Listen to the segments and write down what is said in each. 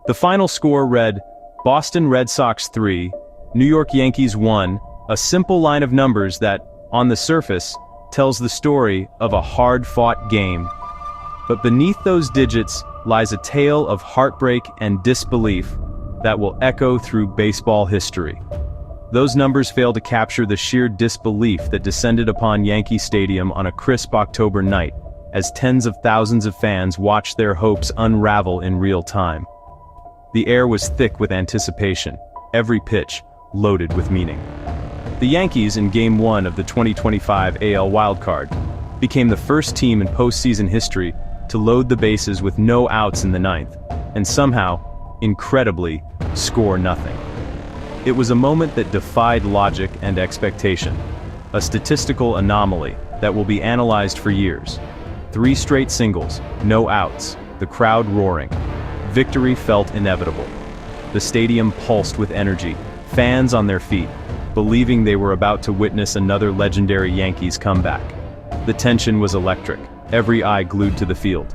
The final score read, Boston Red Sox 3, New York Yankees 1, a simple line of numbers that, on the surface, tells the story of a hard-fought game. But beneath those digits lies a tale of heartbreak and disbelief that will echo through baseball history. Those numbers fail to capture the sheer disbelief that descended upon Yankee Stadium on a crisp October night, as tens of thousands of fans watched their hopes unravel in real time. The air was thick with anticipation, every pitch loaded with meaning. The Yankees, in Game 1 of the 2025 AL Wildcard, became the first team in postseason history to load the bases with no outs in the ninth, and somehow, incredibly, score nothing. It was a moment that defied logic and expectation, a statistical anomaly that will be analyzed for years. 3 straight singles, no outs, the crowd roaring. Victory felt inevitable. The stadium pulsed with energy, fans on their feet, believing they were about to witness another legendary Yankees comeback. The tension was electric, every eye glued to the field.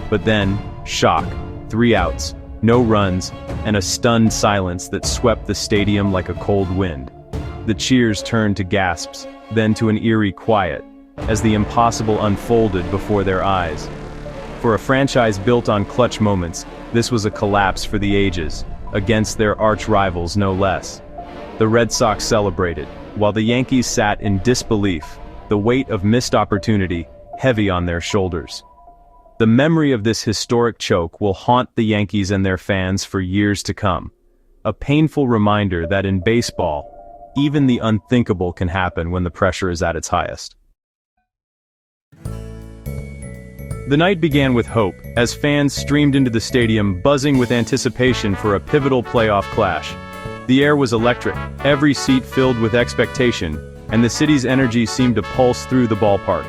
But then, shock, 3 outs, no runs, and a stunned silence that swept the stadium like a cold wind. The cheers turned to gasps, then to an eerie quiet, as the impossible unfolded before their eyes. For a franchise built on clutch moments, this was a collapse for the ages, against their arch-rivals no less. The Red Sox celebrated, while the Yankees sat in disbelief, the weight of missed opportunity heavy on their shoulders. The memory of this historic choke will haunt the Yankees and their fans for years to come. A painful reminder that in baseball, even the unthinkable can happen when the pressure is at its highest. The night began with hope, as fans streamed into the stadium buzzing with anticipation for a pivotal playoff clash. The air was electric, every seat filled with expectation, and the city's energy seemed to pulse through the ballpark.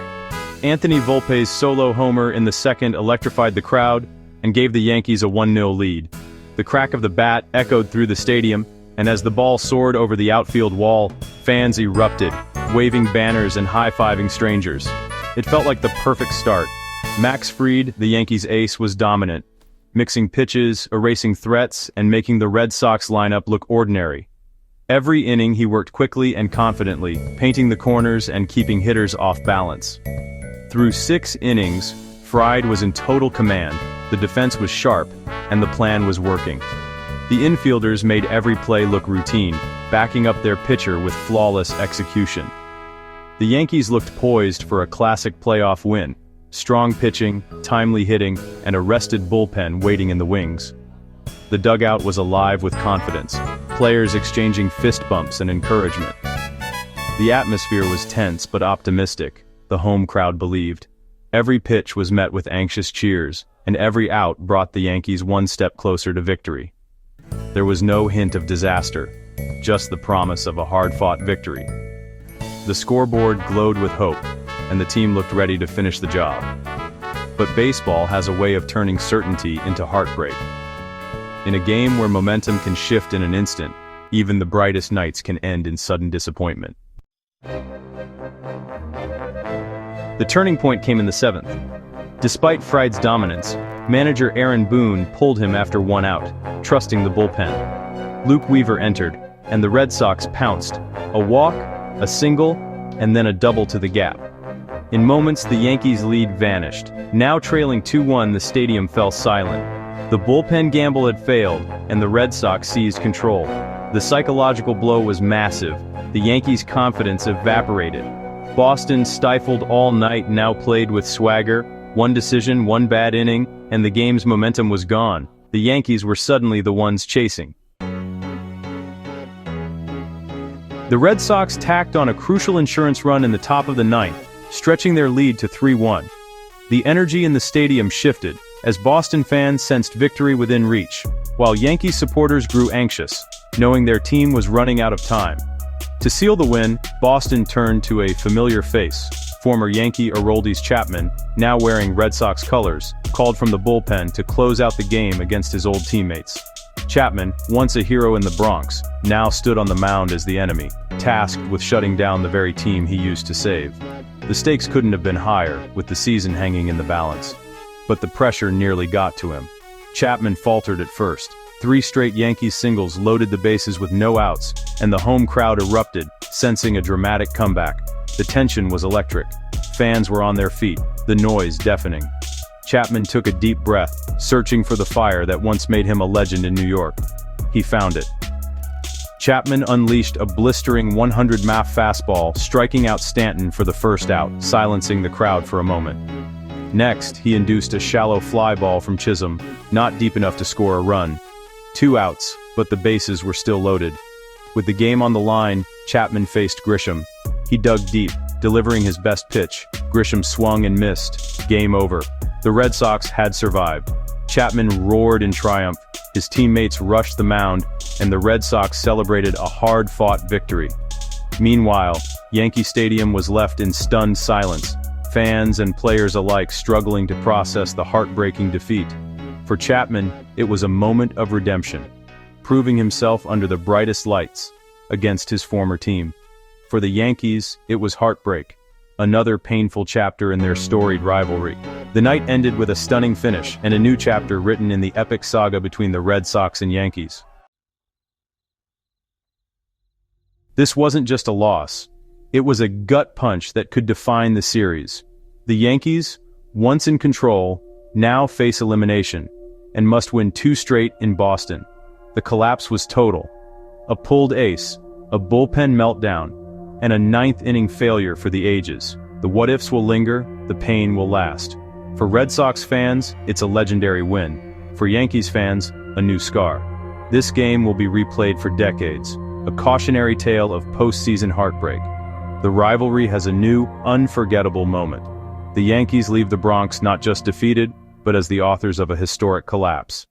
Anthony Volpe's solo homer in the second electrified the crowd and gave the Yankees a 1-0 lead. The crack of the bat echoed through the stadium, and as the ball soared over the outfield wall, fans erupted, waving banners and high-fiving strangers. It felt like the perfect start. Max Fried, the Yankees' ace, was dominant, mixing pitches, erasing threats, and making the Red Sox lineup look ordinary. Every inning he worked quickly and confidently, painting the corners and keeping hitters off balance. Through 6 innings, Fried was in total command, the defense was sharp, and the plan was working. The infielders made every play look routine, backing up their pitcher with flawless execution. The Yankees looked poised for a classic playoff win. Strong pitching, timely hitting, and a rested bullpen waiting in the wings. The dugout was alive with confidence, players exchanging fist bumps and encouragement. The atmosphere was tense but optimistic, the home crowd believed. Every pitch was met with anxious cheers, and every out brought the Yankees one step closer to victory. There was no hint of disaster, just the promise of a hard-fought victory. The scoreboard glowed with hope, and the team looked ready to finish the job. But baseball has a way of turning certainty into heartbreak. In a game where momentum can shift in an instant, even the brightest nights can end in sudden disappointment. The turning point came in the 7th. Despite Fried's dominance, manager Aaron Boone pulled him after 1 out, trusting the bullpen. Luke Weaver entered, and the Red Sox pounced. A walk, a single, and then a double to the gap. In moments, the Yankees' lead vanished. Now trailing 2-1, the stadium fell silent. The bullpen gamble had failed, and the Red Sox seized control. The psychological blow was massive. The Yankees' confidence evaporated. Boston, stifled all night, now played with swagger. 1 decision, 1 bad inning, and the game's momentum was gone. The Yankees were suddenly the ones chasing. The Red Sox tacked on a crucial insurance run in the top of the 9th, stretching their lead to 3-1. The energy in the stadium shifted, as Boston fans sensed victory within reach, while Yankees supporters grew anxious, knowing their team was running out of time. To seal the win, Boston turned to a familiar face. Former Yankee Aroldis Chapman, now wearing Red Sox colors, called from the bullpen to close out the game against his old teammates. Chapman, once a hero in the Bronx, now stood on the mound as the enemy, tasked with shutting down the very team he used to save. The stakes couldn't have been higher, with the season hanging in the balance. But the pressure nearly got to him. Chapman faltered at first, 3 straight Yankees singles loaded the bases with no outs, and the home crowd erupted, sensing a dramatic comeback. The tension was electric. Fans were on their feet, the noise deafening. Chapman took a deep breath, searching for the fire that once made him a legend in New York. He found it. Chapman unleashed a blistering 100-mile fastball, striking out Stanton for the first out, silencing the crowd for a moment. Next, he induced a shallow fly ball from Chisholm, not deep enough to score a run. 2 outs, but the bases were still loaded. With the game on the line, Chapman faced Grisham. He dug deep, delivering his best pitch. Grisham swung and missed. Game over. The Red Sox had survived. Chapman roared in triumph. His teammates rushed the mound, and the Red Sox celebrated a hard-fought victory. Meanwhile, Yankee Stadium was left in stunned silence, fans and players alike struggling to process the heartbreaking defeat. For Chapman, it was a moment of redemption, proving himself under the brightest lights against his former team. For the Yankees, it was heartbreak, another painful chapter in their storied rivalry. The night ended with a stunning finish and a new chapter written in the epic saga between the Red Sox and Yankees. This wasn't just a loss. It was a gut punch that could define the series. The Yankees, once in control, now face elimination and must win 2 straight in Boston. The collapse was total. A pulled ace, a bullpen meltdown, and a 9th-inning failure for the ages. The what-ifs will linger, the pain will last. For Red Sox fans, it's a legendary win. For Yankees fans, a new scar. This game will be replayed for decades, a cautionary tale of postseason heartbreak. The rivalry has a new, unforgettable moment. The Yankees leave the Bronx not just defeated, but as the authors of a historic collapse.